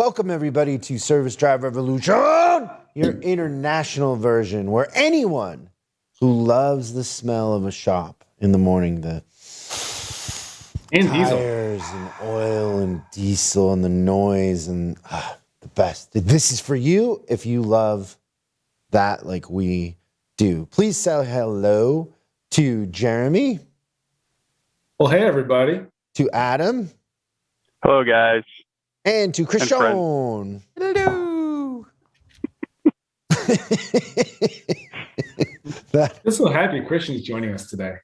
Welcome, everybody, to Service Drive Revolution, your international version where anyone who loves the smell of a shop in the morning, the tires and oil and diesel and the noise and the best. This is for you if you love that like we do. Please say hello to Jeremy. Well, hey, everybody. To Adam. Hello, guys. And to Christian. Hello. I'm so happy Christian's joining us today.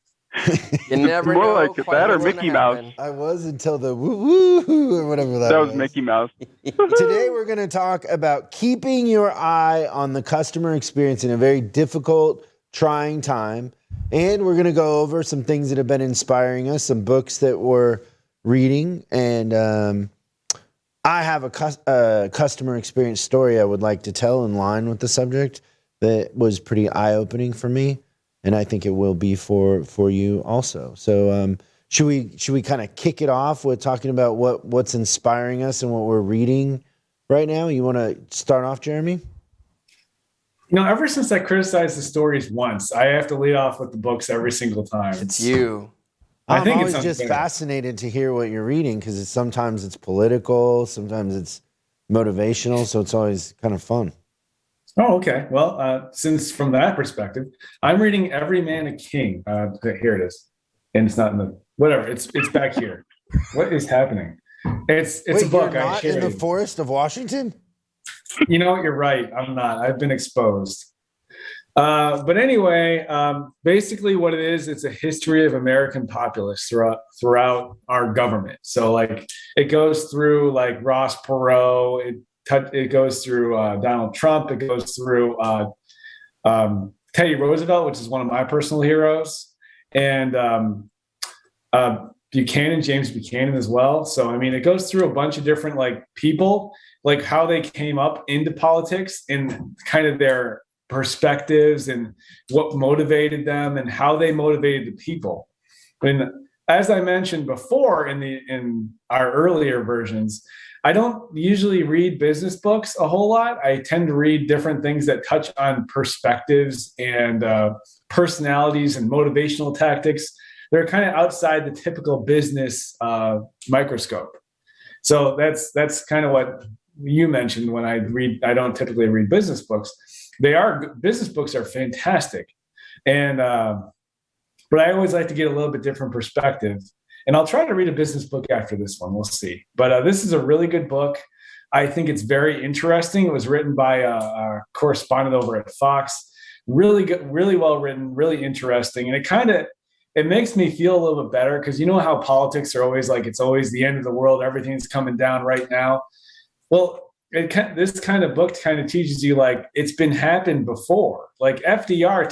You never More know. like that or Mickey Mouse. I was until the woo-woo or whatever that was. That was Mickey Mouse. Today we're going to talk about keeping your eye on the customer experience in a very difficult, trying time. And we're going to go over some things that have been inspiring us, some books that we're reading. And I have a customer experience story I would like to tell in line with the subject that was pretty eye-opening for me. And I think it will be for you also. So should we kind of kick it off with talking about what's inspiring us and what we're reading right now? You want to start off, Jeremy? Ever since I criticized the stories once, I have to lead off with the books every single time. It's you. I'm always just fascinated to hear what you're reading because sometimes it's political, sometimes it's motivational, so it's always kind of fun. Oh, okay. Well, since from that perspective, I'm reading Every Man a King. Here it is, and it's not in the whatever. It's back here. What is happening? It's Wait, a book. You're not in the forest of Washington? You're right. I'm not. I've been exposed. But anyway, basically what it is, it's a history of American populists throughout our government. So like it goes through like Ross Perot, it goes through Donald Trump, it goes through Teddy Roosevelt, which is one of my personal heroes, and James Buchanan as well. So, I mean, it goes through a bunch of different like people, like how they came up into politics and kind of their perspectives and what motivated them and how they motivated the people. And as I mentioned before in our earlier versions, I don't usually read business books a whole lot. I tend to read different things that touch on perspectives and personalities and motivational tactics. They're kind of outside the typical business microscope. So that's kind of what you mentioned when I read. I don't typically read business books. Business books are fantastic. And, but I always like to get a little bit different perspective. And I'll try to read a business book after this one. We'll see. But this is a really good book. I think it's very interesting. It was written by a correspondent over at Fox. Really good, really well written, really interesting. And it makes me feel a little bit better because you know how politics are always like, it's always the end of the world. Everything's coming down right now. Well, this kind of book kind of teaches you like it's been happened before. Like FDR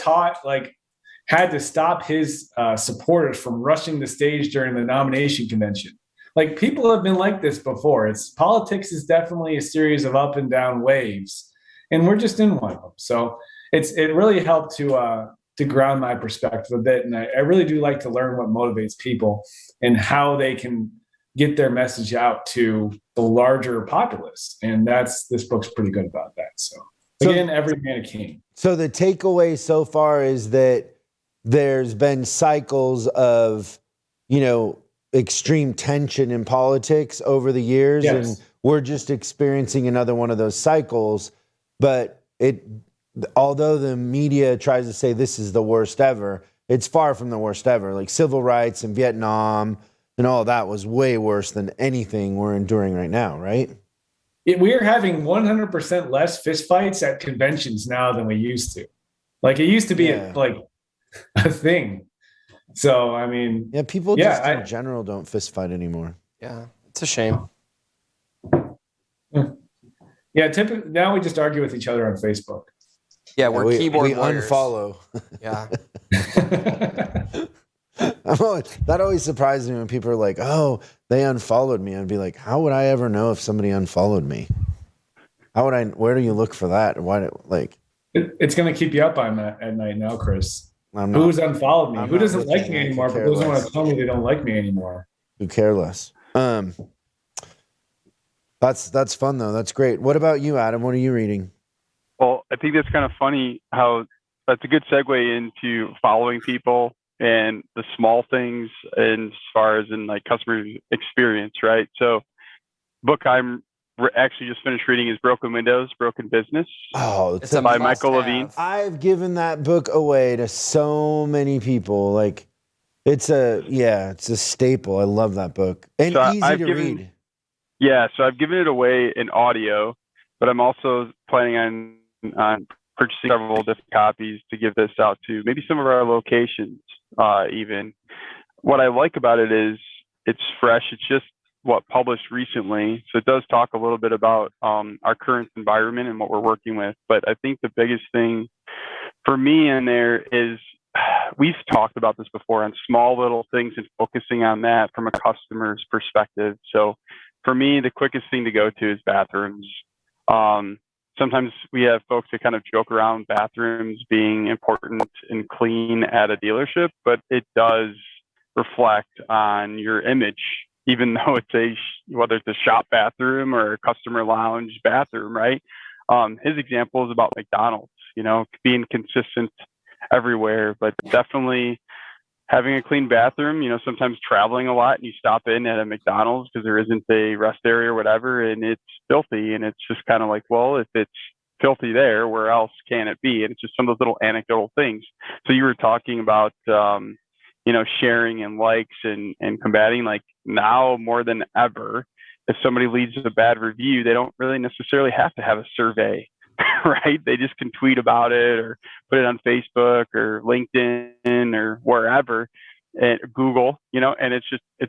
had to stop his supporters from rushing the stage during the nomination convention. Like people have been like this before. Politics is definitely a series of up and down waves, and we're just in one of them. So it really helped to ground my perspective a bit, and I really do like to learn what motivates people and how they can get their message out to the larger populace. And this book's pretty good about that. So again, Every Man a King. So the takeaway so far is that there's been cycles of, extreme tension in politics over the years. Yes. And we're just experiencing another one of those cycles. But although the media tries to say this is the worst ever, it's far from the worst ever. Like civil rights and Vietnam and all that was way worse than anything we're enduring right now, right? We're having 100% less fistfights at conventions now than we used to. Like it used to be a thing. So, I mean... Yeah, people just in general don't fist fight anymore. Yeah, it's a shame. Yeah, typically now we just argue with each other on Facebook. Yeah, we're keyboard warriors. Unfollow. Yeah. That always surprises me when people are like, oh, they unfollowed me. I'd be like, how would I ever know if somebody unfollowed me? Where do you look for that? It's going to keep you up on that at night now, Chris. Who's unfollowed me? Who doesn't like me anymore, but doesn't want to tell me they don't like me anymore? Who care less? That's fun though. That's great. What about you, Adam? What are you reading? Well, I think that's kind of funny how that's a good segue into following people and the small things and as far as in like customer experience, right? So book I'm actually just finished reading is Broken Windows, Broken Business. Oh, it's by Michael Levine. I've given that book away to so many people. Like it's a staple. I love that book. And So easy to read. Yeah, so I've given it away in audio, but I'm also planning on purchasing several different copies to give this out to maybe some of our locations even. What I like about it is it's fresh. It's just what published recently. So it does talk a little bit about our current environment and what we're working with. But I think the biggest thing for me in there is we've talked about this before on small little things and focusing on that from a customer's perspective. So for me, the quickest thing to go to is bathrooms. Sometimes we have folks that kind of joke around bathrooms being important and clean at a dealership, but it does reflect on your image, even though it's whether it's a shop bathroom or a customer lounge bathroom, right? His example is about McDonald's, being consistent everywhere, but definitely having a clean bathroom, sometimes traveling a lot and you stop in at a McDonald's because there isn't a rest area or whatever, and it's filthy. And it's just kind of like, well, if it's filthy there, where else can it be? And it's just some of those little anecdotal things. So you were talking about, sharing and likes and combating, like now more than ever, if somebody leaves a bad review, they don't really necessarily have to have a survey. Right? They just can tweet about it or put it on Facebook or LinkedIn or wherever, and Google, and it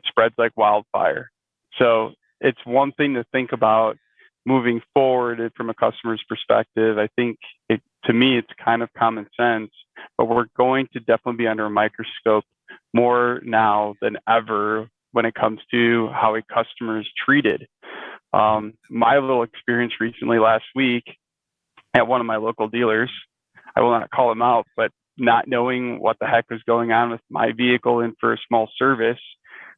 spreads like wildfire. So it's one thing to think about moving forward from a customer's perspective. I think to me, it's kind of common sense, but we're going to definitely be under a microscope more now than ever when it comes to how a customer is treated. My little experience recently last week, at one of my local dealers, I will not call him out, but not knowing what the heck was going on with my vehicle in for a small service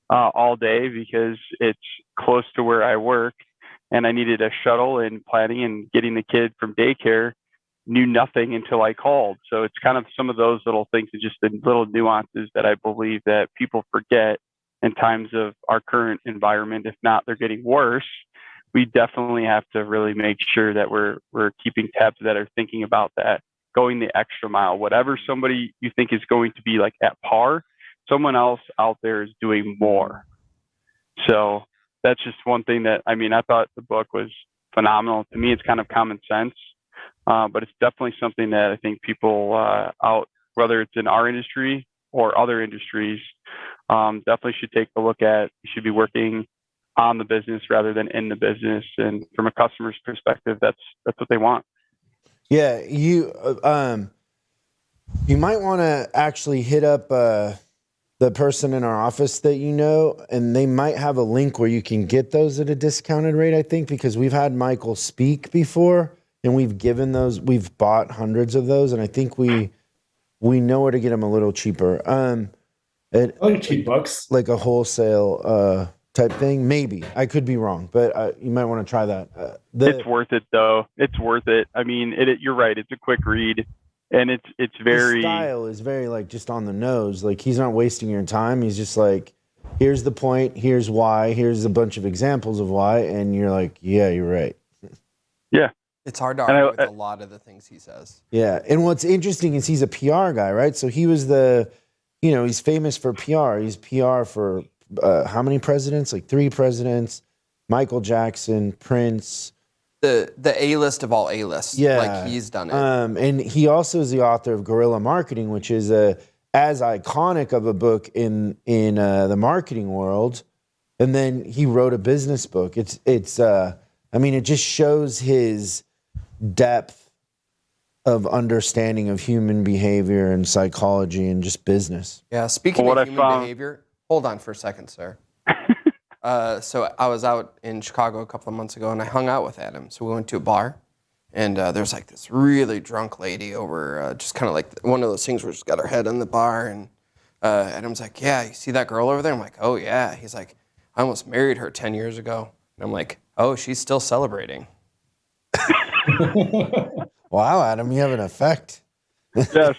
all day because it's close to where I work and I needed a shuttle and planning and getting the kid from daycare, knew nothing until I called. So it's kind of some of those little things and just the little nuances that I believe that people forget in times of our current environment. If not, they're getting worse. We definitely have to really make sure that we're keeping tabs that are thinking about that, going the extra mile. Whatever somebody you think is going to be like at par, someone else out there is doing more. So that's just one thing that, I thought the book was phenomenal. To me, it's kind of common sense, but it's definitely something that I think people out, whether it's in our industry or other industries, definitely should take a look at. You should be working on the business rather than in the business, and from a customer's perspective, that's what they want. Yeah, you might want to actually hit up the person in our office that and they might have a link where you can get those at a discounted rate. I think because we've had Michael speak before, and we've bought hundreds of those, and I think we know where to get them a little cheaper. Cheap books, like a wholesale type thing. Maybe I could be wrong, but you might want to try that. It's worth it though. It's worth it. You're right. It's a quick read, and it's very. His style is very like just on the nose. Like he's not wasting your time. He's just like, here's the point. Here's why. Here's a bunch of examples of why, and you're like, yeah, you're right. Yeah. It's hard to argue with a lot of the things he says. Yeah, and what's interesting is he's a PR guy, right? So he was he's famous for PR. He's PR for how many presidents? Like 3 presidents, Michael Jackson, Prince. The A-list of all A-lists. Yeah. Like he's done it. And he also is the author of Guerrilla Marketing, which is as iconic of a book in the marketing world. And then he wrote a business book. It just shows his depth of understanding of human behavior and psychology and just business. Yeah, speaking of human behavior, hold on for a second, sir. So I was out in Chicago a couple of months ago, and I hung out with Adam. So we went to a bar, and there's like this really drunk lady over, just kind of like one of those things where she's got her head on the bar, and Adam's like, yeah, you see that girl over there? I'm like, oh, yeah. He's like, I almost married her 10 years ago. And I'm like, Oh, she's still celebrating. Wow, Adam, you have an effect. Yes.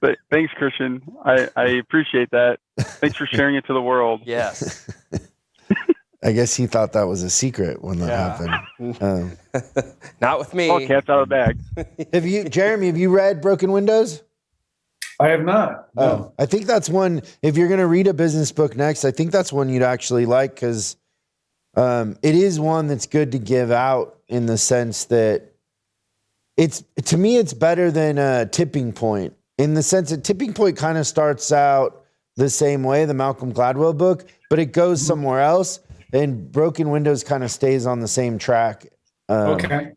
But thanks, Christian. I appreciate that. Thanks for sharing it to the world. Yes. I guess he thought that was a secret when that happened. Not with me. Oh, cat's out of the bag. Jeremy, have you read Broken Windows? I have not. No. I think that's one, if you're going to read a business book next, I think that's one you'd actually like because it is one that's good to give out in the sense that to me, it's better than Tipping Point in the sense that Tipping Point kind of starts out the same way, the Malcolm Gladwell book, but it goes somewhere else. And Broken Windows kind of stays on the same track. Okay.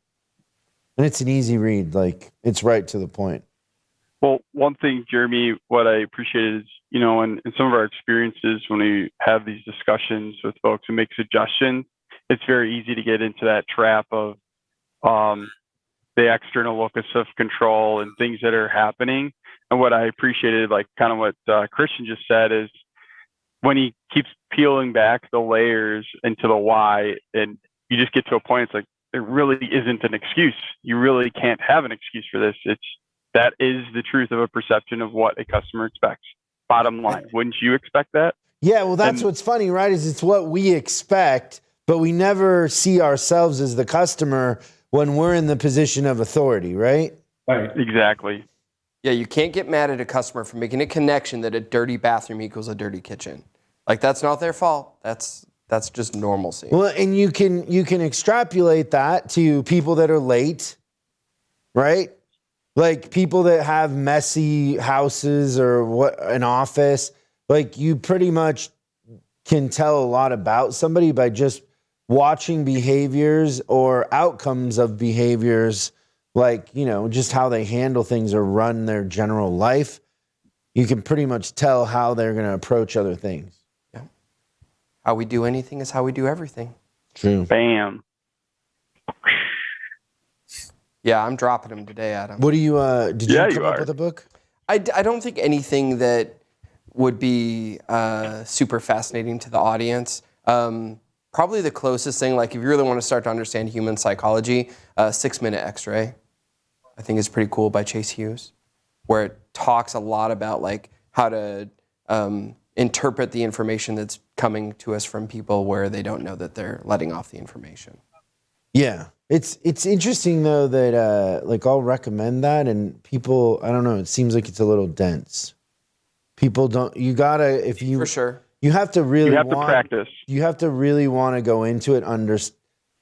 And it's an easy read. Like, it's right to the point. Well, one thing, Jeremy, what I appreciate is, in some of our experiences when we have these discussions with folks and make suggestions, it's very easy to get into that trap of the external locus of control and things that are happening. And what I appreciated, like kind of what Christian just said, is when he keeps peeling back the layers into the why, and you just get to a point, it's like, there really isn't an excuse. You really can't have an excuse for this. That is the truth of a perception of what a customer expects. Bottom line, wouldn't you expect that? Yeah, well, that's what's funny, right? Is it's what we expect, but we never see ourselves as the customer when we're in the position of authority, right? Right. Exactly. Yeah, you can't get mad at a customer for making a connection that a dirty bathroom equals a dirty kitchen. Like, that's not their fault. That's just normalcy. Well, and you can extrapolate that to people that are late, right? Like people that have messy houses or an office. Like, you pretty much can tell a lot about somebody by just watching behaviors or outcomes of behaviors, like, just how they handle things or run their general life. You can pretty much tell how they're going to approach other things. Yeah. How we do anything is how we do everything. True. Bam. Yeah, I'm dropping them today, Adam. What do you, did you come up with a book? I don't think anything that would be super fascinating to the audience. Probably the closest thing, like if you really want to start to understand human psychology, 6 Minute X-Ray, I think is pretty cool, by Chase Hughes, where it talks a lot about like how to interpret the information that's coming to us from people where they don't know that they're letting off the information. Yeah. It's interesting though that like I'll recommend that and people, I don't know, it seems like it's a little dense. People don't, you gotta, if you, for sure, you have to really to practice. You have to really want to go into it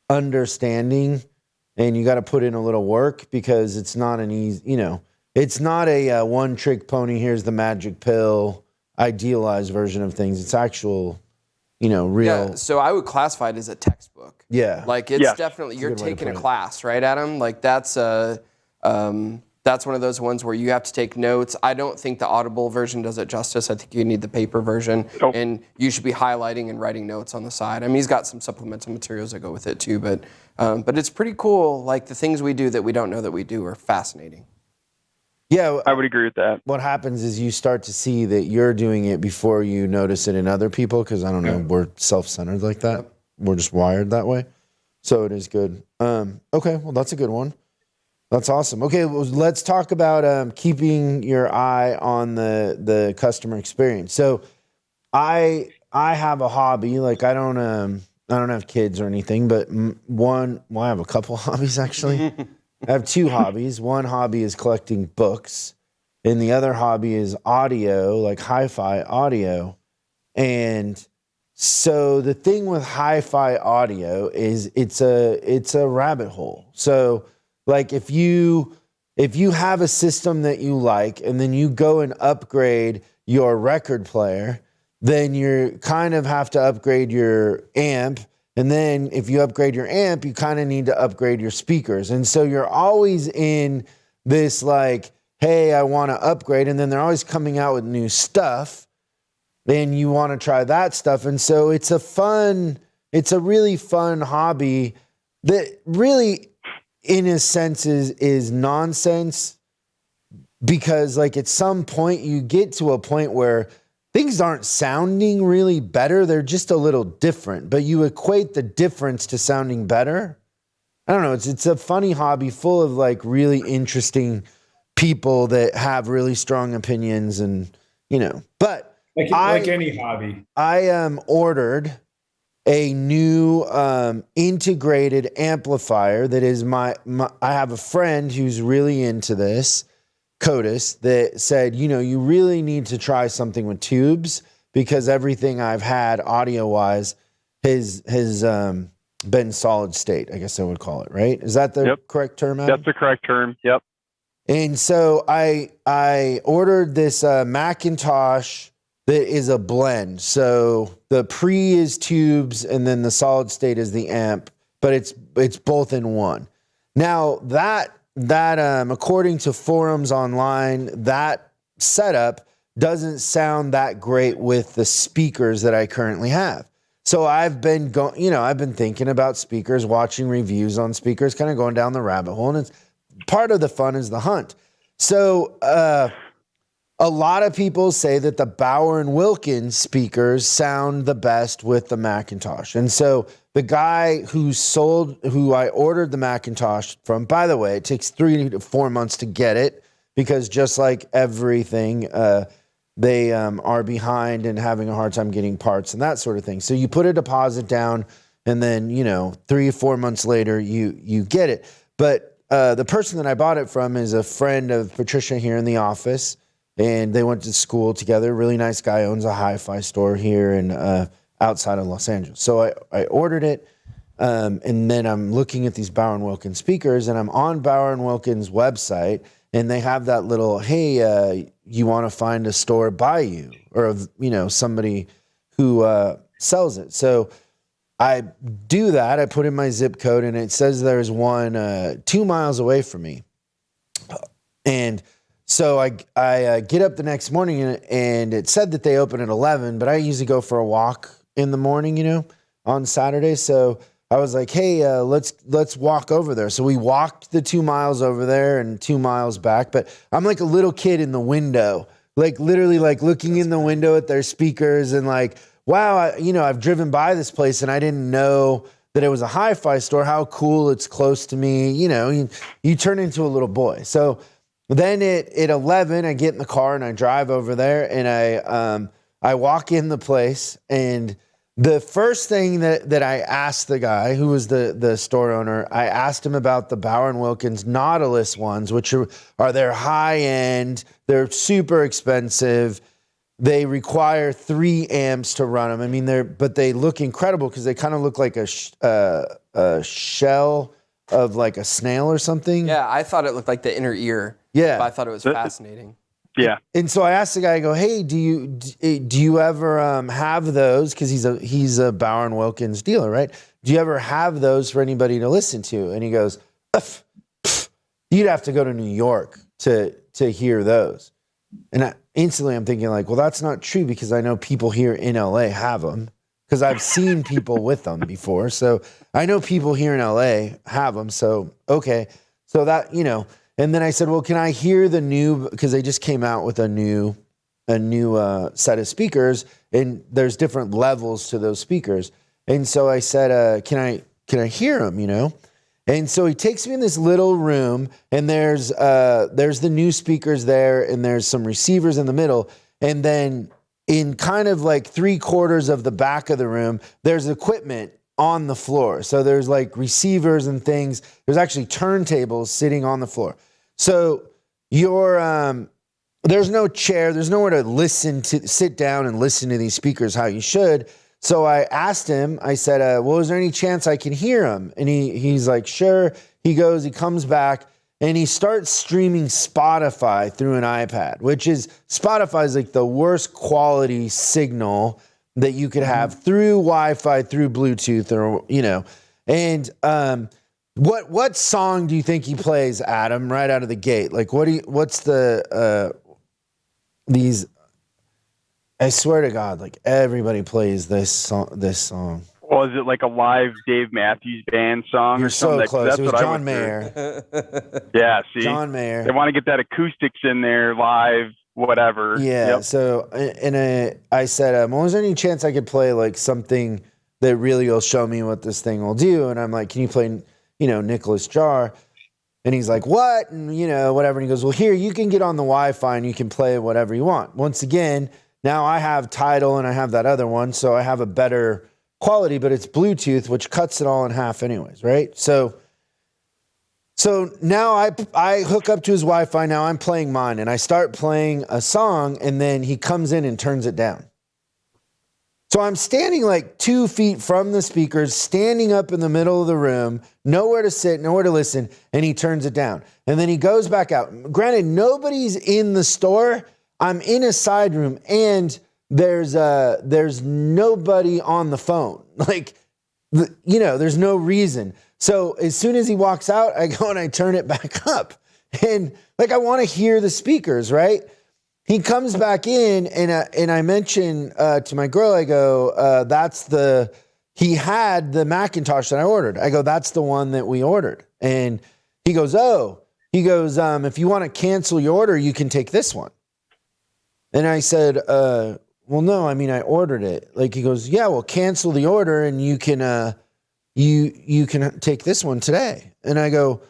understanding, and you got to put in a little work because it's not an easy, it's not a one trick pony. Here's the magic pill, idealized version of things. It's actual, real. Yeah, so I would classify it as a textbook. Yeah. Like it's definitely, you're taking a class, right, Adam? Like that's one of those ones where you have to take notes. I don't think the Audible version does it justice. I think you need the paper version, and you should be highlighting and writing notes on the side. I mean, he's got some supplemental materials that go with it too, but it's pretty cool. Like the things we do that we don't know that we do are fascinating. Yeah, I would agree with that. What happens is you start to see that you're doing it before you notice it in other people because, I don't know, we're self-centered like that. Yep. We're just wired that way. So it is good. Okay, well, that's a good one. That's awesome. Okay, well, let's talk about keeping your eye on the customer experience. So I have a hobby. Like I don't have kids or anything, but I have a couple hobbies actually. I have two hobbies. One hobby is collecting books, and the other hobby is audio, like hi-fi audio. And so the thing with hi-fi audio is it's a rabbit hole. So like if you have a system that you like and then you go and upgrade your record player, then you kind of have to upgrade your amp. And then if you upgrade your amp, you kind of need to upgrade your speakers. And so you're always in this like, hey, I want to upgrade. And then they're always coming out with new stuff. And you want to try that stuff. And so it's a really fun hobby that really, in a sense, is nonsense. Because like at some point you get to a point where things aren't sounding really better. They're just a little different, but you equate the difference to sounding better. I don't know. It's a funny hobby full of like really interesting people that have really strong opinions and, but like any hobby. I ordered a new integrated amplifier that is I have a friend who's really into this, Codis, that said, you really need to try something with tubes because everything I've had audio wise has been solid state, I guess I would call it, right? Is that the correct term, Adam? That's the correct term. Yep. And so I ordered this Macintosh that is a blend. So the pre is tubes and then the solid state is the amp, but it's both in one. Now that according to forums online, that setup doesn't sound that great with the speakers that I currently have. So I've been I've been thinking about speakers, watching reviews on speakers, kind of going down the rabbit hole, and it's part of the fun is the hunt. So a lot of people say that the Bauer and Wilkins speakers sound the best with the Macintosh. And so the guy who I ordered the Macintosh from, by the way, it takes 3 to 4 months to get it because just like everything, they are behind and having a hard time getting parts and that sort of thing. So you put a deposit down and then, 3 or 4 months later, you get it. But the person that I bought it from is a friend of Patricia here in the office. And they went to school together. Really nice guy, owns a hi-fi store here in outside of Los Angeles. So I ordered it, and then I'm looking at these Bauer & Wilkins speakers, and I'm on Bauer & Wilkins' website, and they have that little, hey, you want to find a store by you, or somebody who sells it. So I do that. I put in my zip code, and it says there's one 2 miles away from me, and so I get up the next morning and it said that they open at 11, but I usually go for a walk in the morning, on Saturday. So I was like, hey, let's walk over there. So we walked the 2 miles over there and 2 miles back. But I'm like a little kid in the window, like literally like looking in the window at their speakers and like, wow, I've driven by this place and I didn't know that it was a hi-fi store. How cool, it's close to me. You turn into a little boy. So then at 11, I get in the car and I drive over there and I walk in the place, and the first thing that I asked the guy who was the store owner, I asked him about the Bauer & Wilkins Nautilus ones, which are their high end, they're super expensive. They require 3 amps to run them. I mean, but they look incredible because they kind of look like a shell of like a snail or something. Yeah, I thought it looked like the inner ear. Yeah, but I thought it was fascinating. Yeah, and so I asked the guy, I go, hey, do you ever have those? Because he's a Bauer & Wilkins dealer, right? Do you ever have those for anybody to listen to? And he goes, you'd have to go to New York to hear those. And instantly I'm thinking like, well, that's not true because I know people here in LA have them because I've seen people with them before. So I know people here in LA have them. So, okay. So that, and then I said, well, can I hear the new, because they just came out with a new set of speakers and there's different levels to those speakers. And so I said, can I hear them, And so he takes me in this little room and there's the new speakers there and there's some receivers in the middle. And then in kind of like 3/4 of the back of the room, there's equipment on the floor. So there's like receivers and things. There's actually turntables sitting on the floor. So there's no chair, there's nowhere to sit down and listen to these speakers how you should. So I asked him, I said, well, is there any chance I can hear him? And he's like, sure. He comes back and he starts streaming Spotify through an iPad, Spotify is like the worst quality signal that you could have through Wi-Fi, through Bluetooth, or, and, what song do you think he plays, Adam, right out of the gate? Like, what's these, I swear to God, like everybody plays this song. Well, is it like a live Dave Matthews Band song? You're or something? so close. That's It was what John Mayer. Yeah, see? John Mayer. They want to get that acoustics in there live whatever. Yeah. Yep. So, and I said, well, is there any chance I could play like something that really will show me what this thing will do? And I'm like, can you play, Nicholas Jar? And he's like, what? And, whatever. And he goes, well, here, you can get on the Wi-Fi and you can play whatever you want. Once again, now I have Tidal and I have that other one. So I have a better quality, but it's Bluetooth, which cuts it all in half anyways, right? So now I hook up to his Wi-Fi. Now I'm playing mine and I start playing a song and then he comes in and turns it down. So I'm standing like 2 feet from the speakers, standing up in the middle of the room, nowhere to sit, nowhere to listen, and he turns it down. And then he goes back out. Granted, nobody's in the store. I'm in a side room, and there's nobody on the phone. Like, there's no reason. So as soon as he walks out, I go and I turn it back up. And like, I want to hear the speakers, right? He comes back in and I mention to my girl, I go, he had the Macintosh that I ordered. I go, that's the one that we ordered. And he goes, if you want to cancel your order, you can take this one. And I said, well, no, I mean, I ordered it. Like, he goes, yeah, well, cancel the order and you can, you can take this one today. And I go,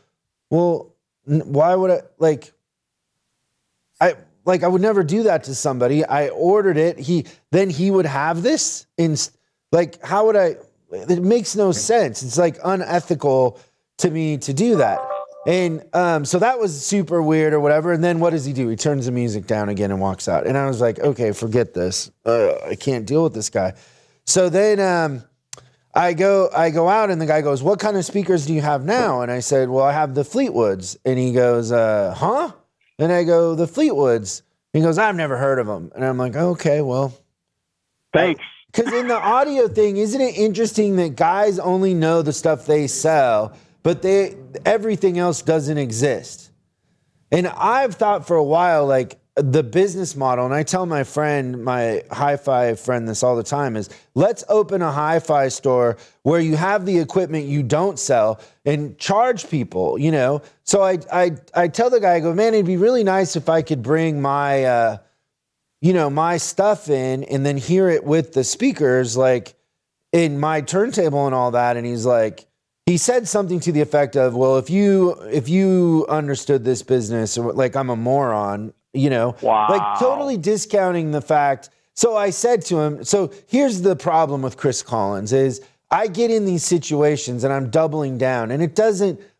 well, why would I would never do that to somebody. I ordered it. He would have this how would I, it makes no sense. It's like unethical to me to do that. And so that was super weird or whatever. And then what does he do? He turns the music down again and walks out. And I was like, okay, forget this. I can't deal with this guy. So then I go out and the guy goes, what kind of speakers do you have now? And I said, well, I have the Fleetwoods. And he goes, huh? And I go, the Fleetwoods. He goes, I've never heard of them. And I'm like, okay, well. Thanks. Because in the audio thing, isn't it interesting that guys only know the stuff they sell, but everything else doesn't exist? And I've thought for a while, like, the business model, and I tell my friend, my hi-fi friend this all the time, is let's open a hi-fi store where you have the equipment you don't sell and charge people, So I tell the guy, I go, man, it'd be really nice if I could bring my, my stuff in and then hear it with the speakers, like in my turntable and all that. And he's like, he said something to the effect of, well, if you understood this business, like I'm a moron, Wow. like totally discounting the fact. So I said to him, so here's the problem with Chris Collins is I get in these situations and I'm doubling down and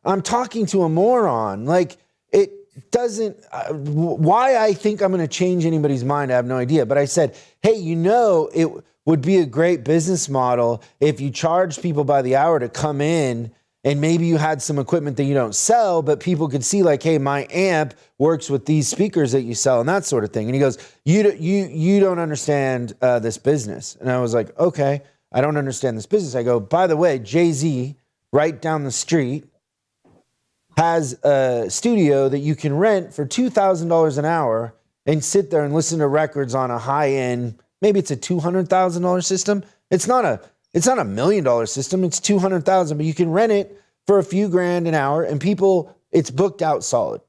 I'm talking to a moron. Like it doesn't, why I think I'm going to change anybody's mind, I have no idea. But I said, hey, it would be a great business model if you charge people by the hour to come in and maybe you had some equipment that you don't sell, but people could see like, hey, my amp works with these speakers that you sell and that sort of thing. And he goes, you don't understand this business. And I was like, okay, I don't understand this business. I go, by the way, Jay-Z right down the street has a studio that you can rent for $2,000 an hour and sit there and listen to records on a high-end, maybe it's a $200,000 system. It's not a $1 million system. It's $200,000, but you can rent it for a few grand an hour and people, it's booked out solid.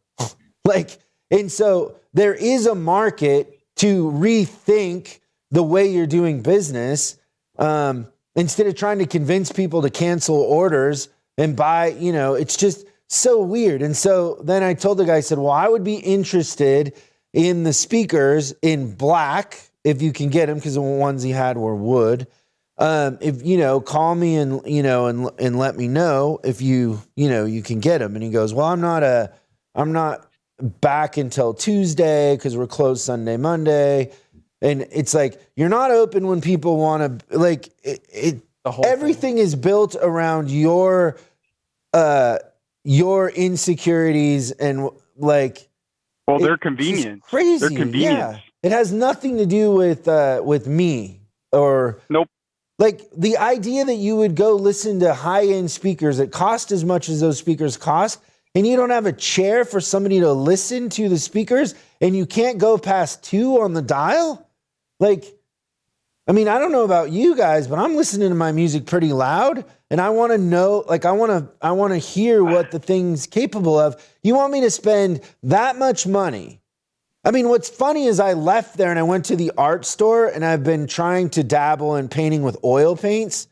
And so there is a market to rethink the way you're doing business. Instead of trying to convince people to cancel orders and buy, it's just so weird. And so then I told the guy, I said, well, I would be interested in the speakers in black, if you can get them, because the ones he had were wood. If, call me and, and let me know if you can get them. And he goes, well, I'm not back until Tuesday because we're closed Sunday, Monday. And it's like, you're not open when people want to, like, everything is built around your insecurities and like, well, they're convenient. Crazy. They're convenient. Yeah. It has nothing to do with me or nope. Like the idea that you would go listen to high-end speakers that cost as much as those speakers cost, and you don't have a chair for somebody to listen to the speakers, and you can't go past 2 on the dial? Like, I mean, I don't know about you guys, but I'm listening to my music pretty loud, and I want to know, like, I want to hear what the thing's capable of. You want me to spend that much money I mean, what's funny is I left there and I went to the art store, and I've been trying to dabble in painting with oil paints.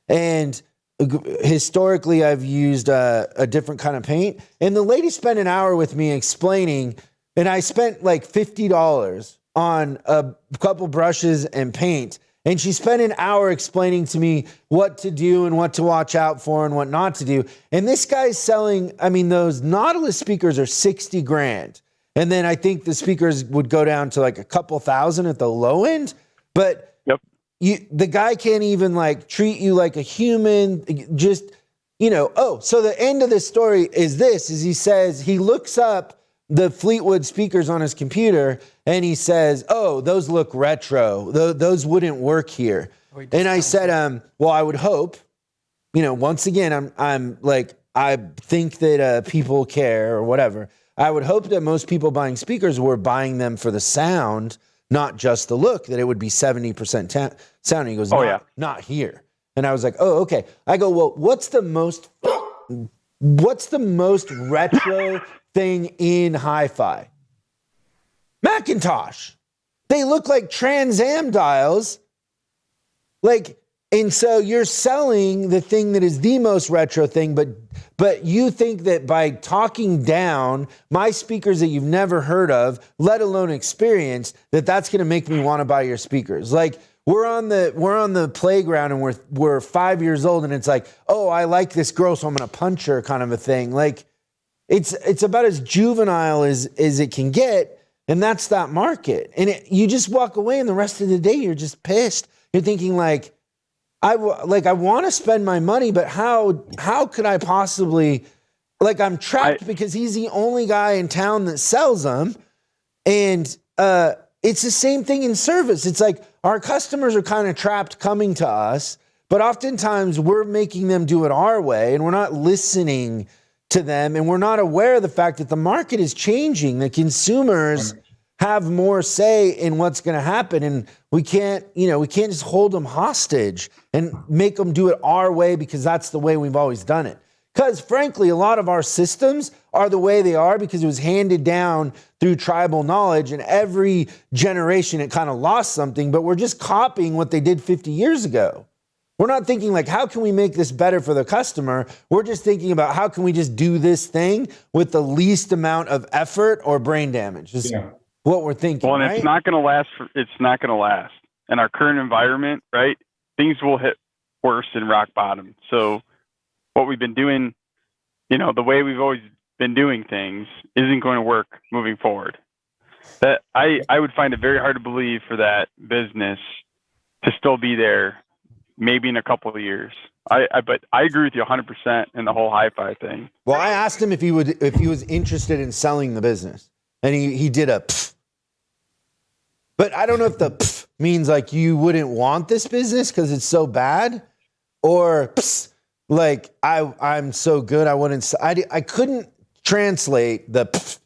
And historically, I've used a different kind of paint. And the lady spent an hour with me explaining, and I spent like $50 on a couple brushes and paint. And she spent an hour explaining to me what to do and what to watch out for and what not to do. And this guy's selling, I mean, those Nautilus speakers are 60 grand. And then I think the speakers would go down to like a couple thousand at the low end. But the guy can't even like treat you like a human. Just, so the end of the story is he says, he looks up the Fleetwood speakers on his computer and he says, oh, those look retro. Those wouldn't work here. And I said, well, I would hope, once again, I'm like, I think that people care or whatever. I would hope that most people buying speakers were buying them for the sound, not just the look, that it would be 70% sound. He goes, not here. And I was like, oh, okay. I go, well, what's the most retro thing in hi-fi? Macintosh. They look like Trans Am dials. And so you're selling the thing that is the most retro thing, but you think that by talking down my speakers that you've never heard of, let alone experienced, that's going to make me want to buy your speakers. Like we're on the playground and we're 5 years old and it's like, oh, I like this girl, so I'm going to punch her, kind of a thing. Like it's about as juvenile as it can get, and that's that market. And you just walk away, and the rest of the day you're just pissed. You're thinking like, I want to spend my money, but how could I possibly, I'm trapped because he's the only guy in town that sells them. And it's the same thing in service. It's like our customers are kind of trapped coming to us, but oftentimes we're making them do it our way, and we're not listening to them, and we're not aware of the fact that the market is changing. The consumers have more say in what's going to happen, and we can't just hold them hostage and make them do it our way because that's the way we've always done it. Because frankly, a lot of our systems are the way they are because it was handed down through tribal knowledge, and every generation it kind of lost something, but we're just copying what they did 50 years ago. We're not thinking like, how can we make this better for the customer? We're just thinking about how can we just do this thing with the least amount of effort or brain damage. What we're thinking. Well, and right? It's not going to last. It's not going to last in our current environment, right? Things will hit worse than rock bottom. So what we've been doing, the way we've always been doing things isn't going to work moving forward. That I would find it very hard to believe for that business to still be there, maybe in a couple of years. But I agree with you 100% in the whole hi-fi thing. Well, I asked him if he was interested in selling the business, and he did a pff. But I don't know if the pff means like you wouldn't want this business because it's so bad, or pss, like I'm so good I wouldn't. I couldn't translate the pff.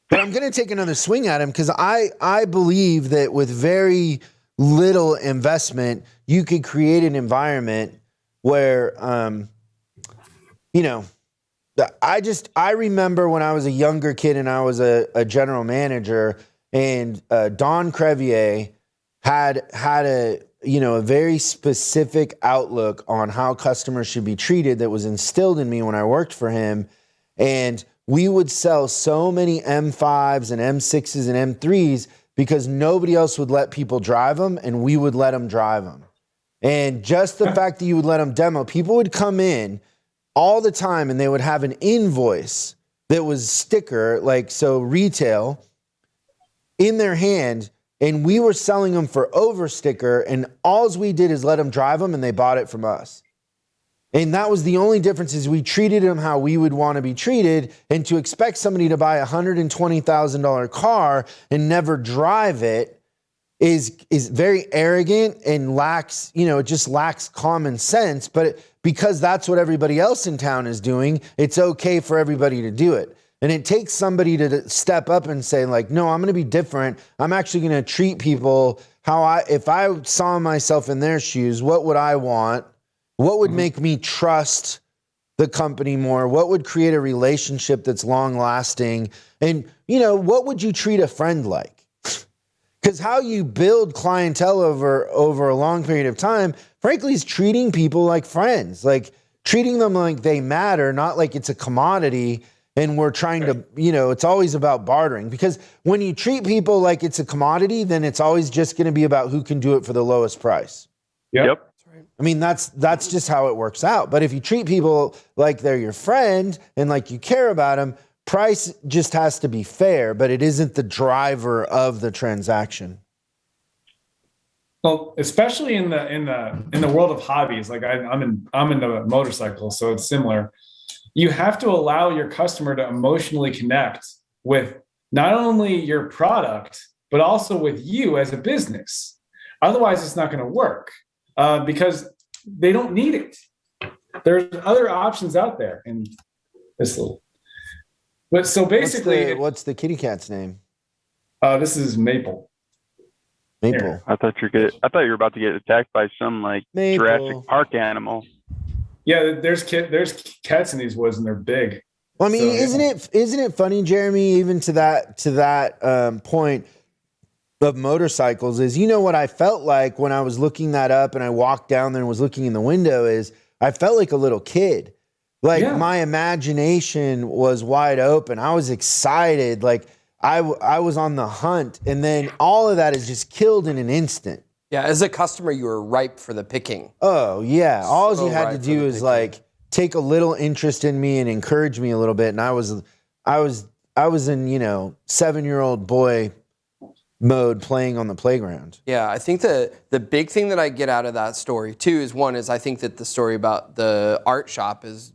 But I'm going to take another swing at him because I believe that with very little investment, you could create an environment where, I remember when I was a younger kid and I was a general manager, and Don Crevier had a very specific outlook on how customers should be treated that was instilled in me when I worked for him. And we would sell so many M5s and M6s and M3s because nobody else would let people drive them, and we would let them drive them. And just the fact that you would let them demo, people would come in all the time and they would have an invoice that was sticker, retail, in their hand, and we were selling them for over sticker, and all we did is let them drive them, and they bought it from us. And that was the only difference, is we treated them how we would want to be treated. And to expect somebody to buy a $120,000 car and never drive it is very arrogant and lacks, it just lacks common sense. But because that's what everybody else in town is doing, it's okay for everybody to do it. And it takes somebody to step up and say, like, no, I'm going to be different. I'm actually going to treat people if I saw myself in their shoes, what would I want? What would make me trust the company more? What would create a relationship that's long lasting? And, what would you treat a friend like? Because how you build clientele over a long period of time, frankly, is treating people like friends, like treating them like they matter, not like it's a commodity. And we're trying to, it's always about bartering, because when you treat people like it's a commodity, then it's always just going to be about who can do it for the lowest price. Yep. I mean, that's just how it works out. But if you treat people like they're your friend and like you care about them, price just has to be fair, but it isn't the driver of the transaction. Well, especially in the world of hobbies, like I'm into motorcycles, so it's similar. You have to allow your customer to emotionally connect with not only your product, but also with you as a business. Otherwise, it's not going to work because they don't need it. There's other options out there. And but so basically, what's the kitty cat's name? This is Maple. Maple. Here. I thought you were about to get attacked by some Maple. Jurassic Park animal. Yeah, there's cats in these woods, and they're big. Well, I mean, isn't it funny, Jeremy? Even to that point of motorcycles, is what I felt like when I was looking that up, and I walked down there and was looking in the window. Is I felt like a little kid, like my imagination was wide open. I was excited, like I was on the hunt, and then all of that is just killed in an instant. Yeah, as a customer, you were ripe for the picking. Oh yeah, all you had to do is picking. like take a little interest in me and encourage me a little bit, and I was in 7-year-old boy mode playing on the playground. Yeah, I think the big thing that I get out of that story too is I think that the story about the art shop is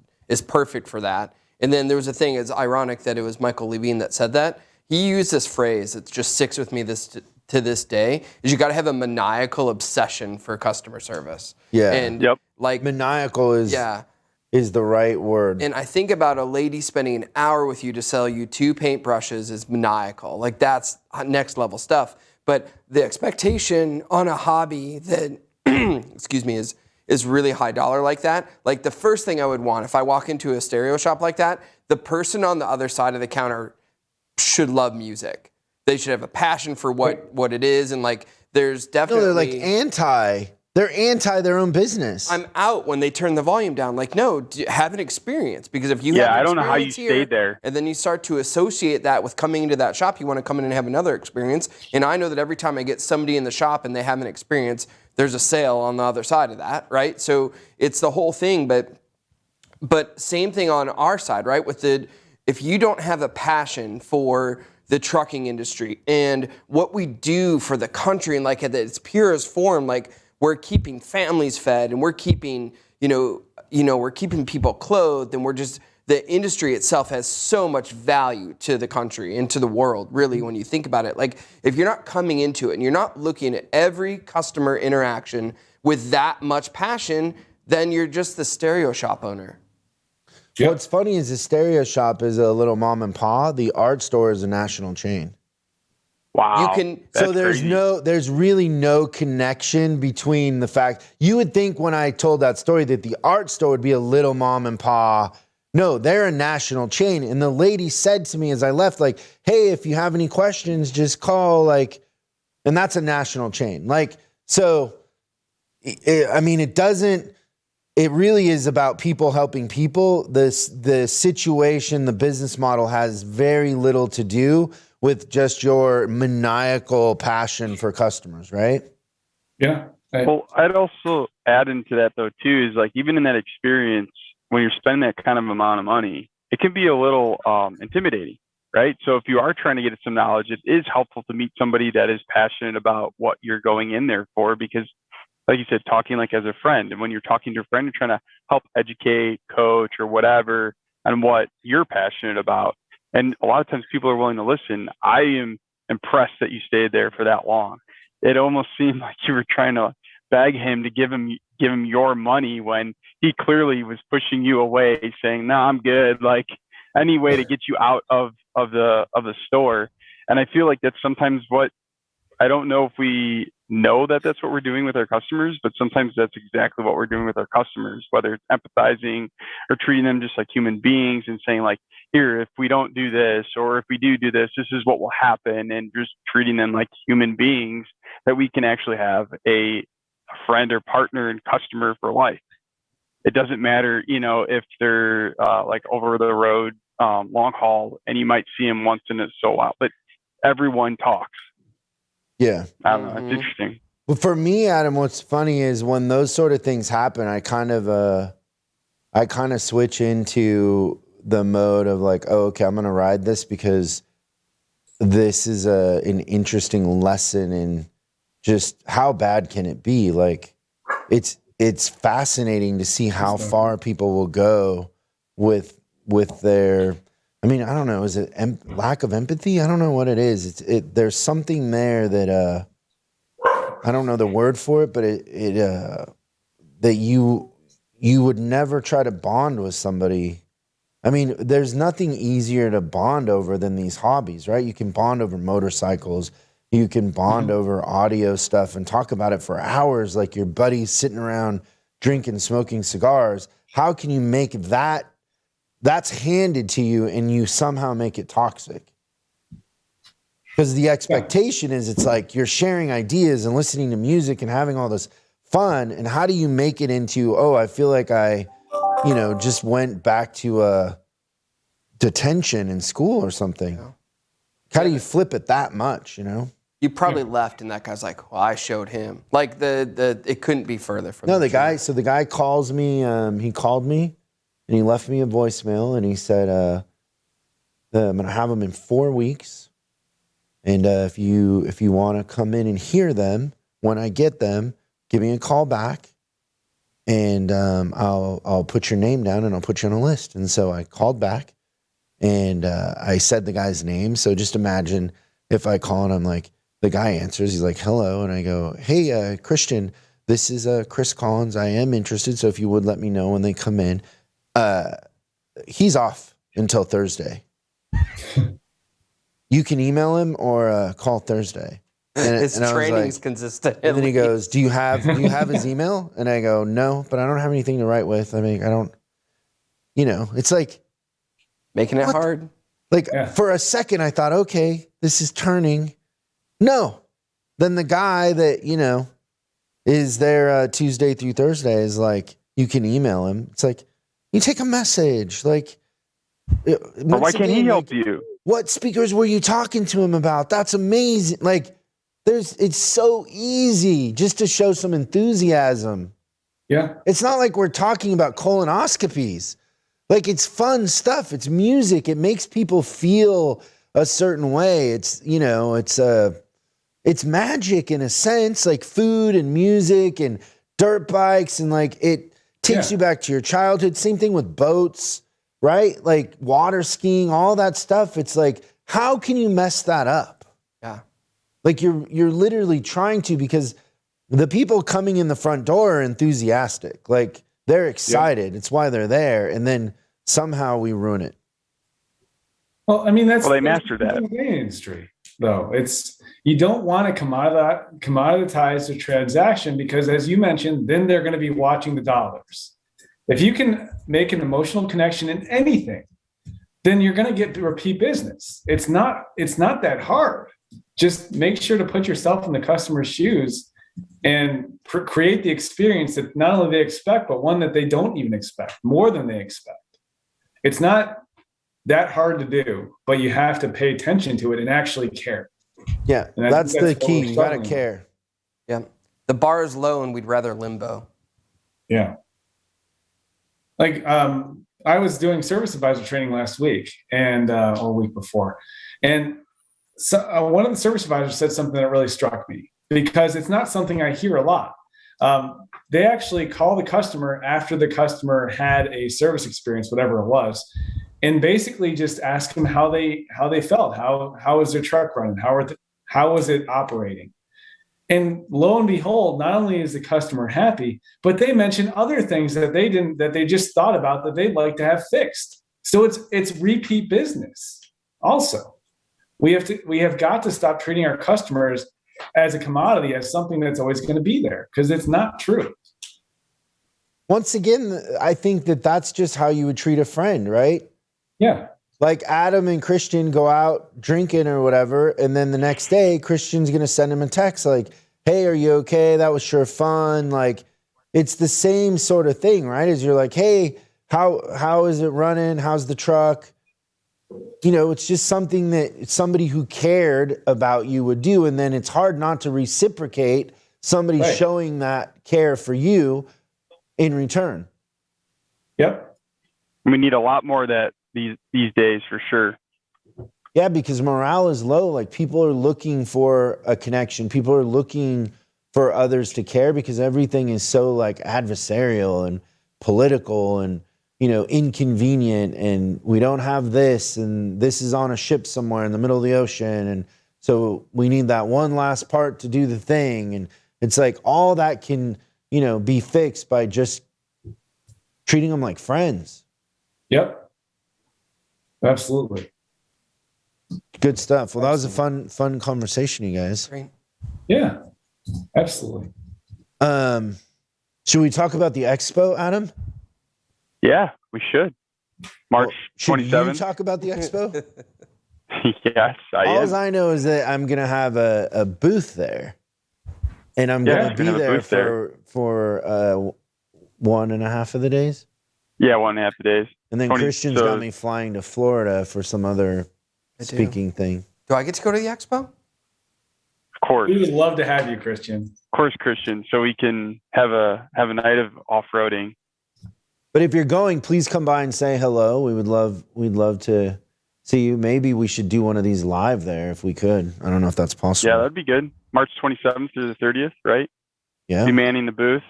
perfect for that. And then there was a thing, it's ironic that it was Michael Levine that said that. He used this phrase that just sticks with me to this day, is you got to have a maniacal obsession for customer service. Yeah. And like maniacal is the right word. And I think about a lady spending an hour with you to sell you 2 paintbrushes is maniacal. Like that's next level stuff. But the expectation on a hobby that, excuse me, is really high dollar like that. Like the first thing I would want if I walk into a stereo shop like that, the person on the other side of the counter should love music. They should have a passion for what it is, and like there's definitely they're like they're anti their own business. I'm out when they turn the volume down. Like, no, have an experience, because if you have I don't know how you stayed there, and then you start to associate that with coming into that shop, you want to come in and have another experience. And I know that every time I get somebody in the shop and they have an experience, there's a sale on the other side of that, right? So it's the whole thing, but same thing on our side, right? If you don't have a passion for the trucking industry and what we do for the country, and like at its purest form, like we're keeping families fed, and we're keeping, we're keeping people clothed, and the industry itself has so much value to the country and to the world, really, when you think about it. Like if you're not coming into it and you're not looking at every customer interaction with that much passion, then you're just the stereo shop owner. Yep. What's funny is the stereo shop is a little mom and pop. The art store is a national chain. Wow. There's really no connection between the fact. You would think when I told that story that the art store would be a little mom and pop. No, they're a national chain. And the lady said to me as I left, like, hey, if you have any questions, just call, and that's a national chain. It really is about people helping people. The situation, the business model has very little to do with just your maniacal passion for customers, right? Yeah. Well, I'd also add into that though too, is like even in that experience, when you're spending that kind of amount of money, it can be a little intimidating, right? So if you are trying to get some knowledge, it is helpful to meet somebody that is passionate about what you're going in there for, because like you said, talking like as a friend. And when you're talking to a friend, you're trying to help educate, coach, or whatever on what you're passionate about. And a lot of times people are willing to listen. I am impressed that you stayed there for that long. It almost seemed like you were trying to beg him to give him your money when he clearly was pushing you away, saying, "No, I'm good." Like any way to get you out of the store. And I feel like that's sometimes what I don't know if we know that that's what we're doing with our customers, but sometimes that's exactly what we're doing with our customers, whether it's empathizing or treating them just like human beings and saying like, here, if we don't do this, or if we do this, this is what will happen. And just treating them like human beings that we can actually have a friend or partner and customer for life. It doesn't matter, if they're like over the road, long haul, and you might see them once in a so while, but everyone talks. Yeah. I don't know. It's interesting. Well, for me, Adam, what's funny is when those sort of things happen, I kind of switch into the mode of like, oh, okay, I'm going to ride this because this is an interesting lesson in just how bad can it be? Like, it's fascinating to see how far people will go with their. I mean, I don't know. Is it lack of empathy? I don't know what it is. There's something there that I don't know the word for it, but that you would never try to bond with somebody. I mean, there's nothing easier to bond over than these hobbies, right? You can bond over motorcycles. You can bond over audio stuff and talk about it for hours, like your buddies sitting around drinking, smoking cigars. How can you make that's handed to you and you somehow make it toxic? Because the expectation is it's like you're sharing ideas and listening to music and having all this fun. And how do you make it into, oh, I feel like I, just went back to detention in school or something. Yeah. How do you flip it that much, You probably left, and that guy's like, well, I showed him. Like, it couldn't be further from the guy. So the guy calls me, he called me, and he left me a voicemail, and he said, I'm going to have them in 4 weeks. And if you want to come in and hear them, when I get them, give me a call back, and I'll put your name down, and I'll put you on a list. And so I called back, and I said the guy's name. So just imagine if I call and I'm like, the guy answers, he's like, hello. And I go, hey, Christian, this is Chris Collins. I am interested. So if you would let me know when they come in. He's off until Thursday. You can email him or call Thursday. His training's consistent. And then he goes, do you have his email? And I go, no, but I don't have anything to write with. I mean, I don't, it's like. Making it hard. Like for a second, I thought, okay, this is turning. No. Then the guy that, is there Tuesday through Thursday is like, you can email him. It's like, you take a message. Like, but why can't he help you? What speakers were you talking to him about? That's amazing. Like, it's so easy just to show some enthusiasm. Yeah. It's not like we're talking about colonoscopies. Like, it's fun stuff. It's music. It makes people feel a certain way. It's, it's magic in a sense, like food and music and dirt bikes. And like, it takes you back to your childhood. Same thing with boats, right? Like water skiing, all that stuff. It's like, how can you mess that up? Yeah. Like you're literally trying to, because the people coming in the front door are enthusiastic. Like, they're excited. Yep. It's why they're there. And then somehow we ruin it. Well, I mean, they mastered that in the industry, though. You don't want to commoditize the transaction because, as you mentioned, then they're going to be watching the dollars. If you can make an emotional connection in anything, then you're going to get repeat business. It's not that hard. Just make sure to put yourself in the customer's shoes and create the experience that not only they expect, but one that they don't even expect, more than they expect. It's not that hard to do, but you have to pay attention to it and actually care. Yeah, that's the key. You got to care. Yeah. The bar is low and we'd rather limbo. Yeah. Like, I was doing service advisor training last week or a week before. And so, one of the service advisors said something that really struck me, because it's not something I hear a lot. They actually call the customer after the customer had a service experience, whatever it was, and basically just ask them how they felt, how was their truck running, how was it operating, and lo and behold, not only is the customer happy, but they mention other things that they just thought about that they'd like to have fixed. So it's repeat business. Also, we have got to stop treating our customers as a commodity, as something that's always going to be there, because it's not true. Once again, I think that that's just how you would treat a friend, right? Yeah. Like Adam and Christian go out drinking or whatever, and then the next day, Christian's going to send him a text like, hey, are you okay? That was sure fun. Like, it's the same sort of thing, right? As you're like, hey, how is it running? How's the truck? You know, it's just something that somebody who cared about you would do. And then it's hard not to reciprocate somebody Right. showing that care for you in return. Yep. We need a lot more of that these days for sure. Yeah, because morale is low. Like, people are looking for a connection. People are looking for others to care because everything is so like adversarial and political and, you know, inconvenient, and we don't have this, and this is on a ship somewhere in the middle of the ocean, and so we need that one last part to do the thing. And it's like all that can, you know, be fixed by just treating them like friends. Yep. Absolutely. Good stuff. Well, that was a fun conversation, you guys. Great. Yeah. Absolutely. Should we talk about the expo, Adam? Yeah, we should. March Should 27th. you talk about the expo? Yes, I am. All I know is that I'm gonna have a booth there, and I'm Yeah, gonna you be can have a there booth there. for 1.5 of the days, Yeah, 1.5 days. and then 20 Christian's so- got me flying to Florida for some other I do. speaking thing. Do I get to go to the expo? Of course, We would love to have you, Christian. Christian. So we can have a night of off-roading. But if you're going, please come by and say hello. We'd love to see you. Maybe we should do one of these live there if we could. I don't know if that's possible. Yeah, that'd be good. March 27th through the 30th, right? Yeah. Be manning the booth,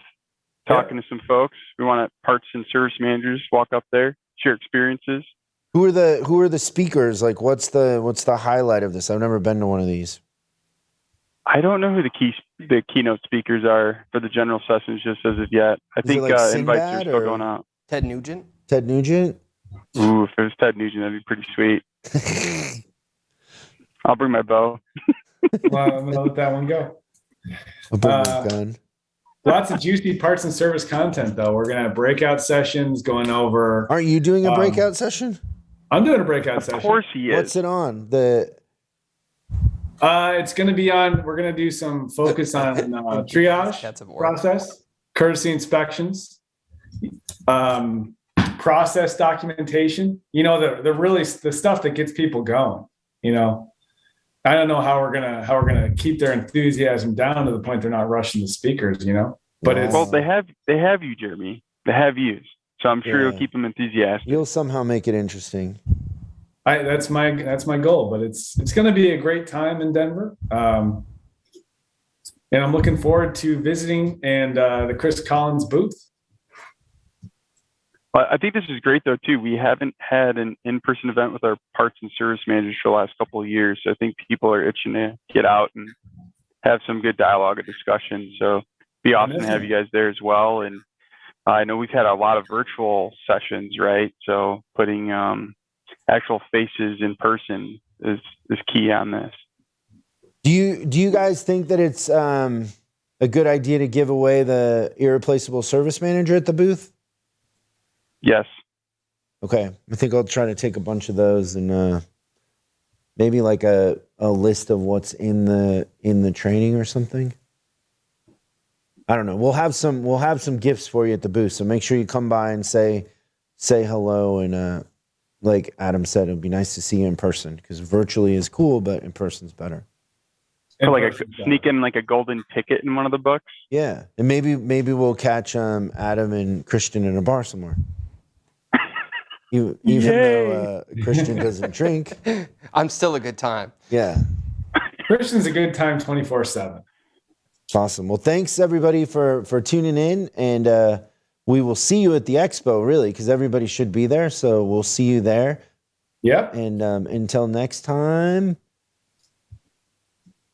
talking to some folks. We want parts and service managers walk up there, share experiences. Who are the speakers? Like, what's the highlight of this? I've never been to one of these. I don't know who the keynote speakers are for the general sessions just as of yet. I Is it think like invites Sinbad are still or- going out. Ted Nugent? Ted Nugent? Ooh, if it was Ted Nugent, that'd be pretty sweet. I'll bring my bow. Well, I'm going to let that one go. A boomerang gun. Lots of juicy parts and service content, though. We're going to have breakout sessions going over. Aren't you doing a breakout session? I'm doing a breakout session. Of course he is. What's it on? It's going to be on. We're going to do some focus on triage Cats of war. process, courtesy inspections, process documentation. You know, the stuff that gets people going. You know, I don't know how we're gonna keep their enthusiasm down to the point they're not rushing the speakers. You know, but it's Well, they have you, Jeremy. They have you, so I'm sure Yeah. you'll keep them enthusiastic. You'll somehow make it interesting. that's my goal. But it's going to be a great time in Denver. And I'm looking forward to visiting and the Chris Collins booth. But I think this is great though too. We haven't had an in-person event with our parts and service managers for the last couple of years. So I think people are itching to get out and have some good dialogue or discussion. So it'd be awesome to have you guys there as well. And I know we've had a lot of virtual sessions, right? So putting actual faces in person is key on this. Do you guys think that it's a good idea to give away the irreplaceable service manager at the booth? Yes. Okay, I think I'll try to take a bunch of those and maybe like a list of what's in the training or something. I don't know. We'll have some gifts for you at the booth, so make sure you come by and say hello. And like Adam said, it'd be nice to see you in person because virtually is cool, but in person's better. Or sneak in like a golden ticket in one of the books. Yeah, and maybe we'll catch Adam and Christian in a bar somewhere. Even though Christian doesn't drink, I'm still a good time. yeah, Christian's a good time 24/7. it's awesome. Well, thanks everybody for tuning in, and we will see you at the expo, really, because everybody should be there. So we'll see you there. Yep. And until next time,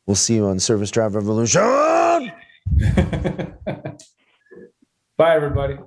we'll see you on Service Drive Revolution. Bye, everybody.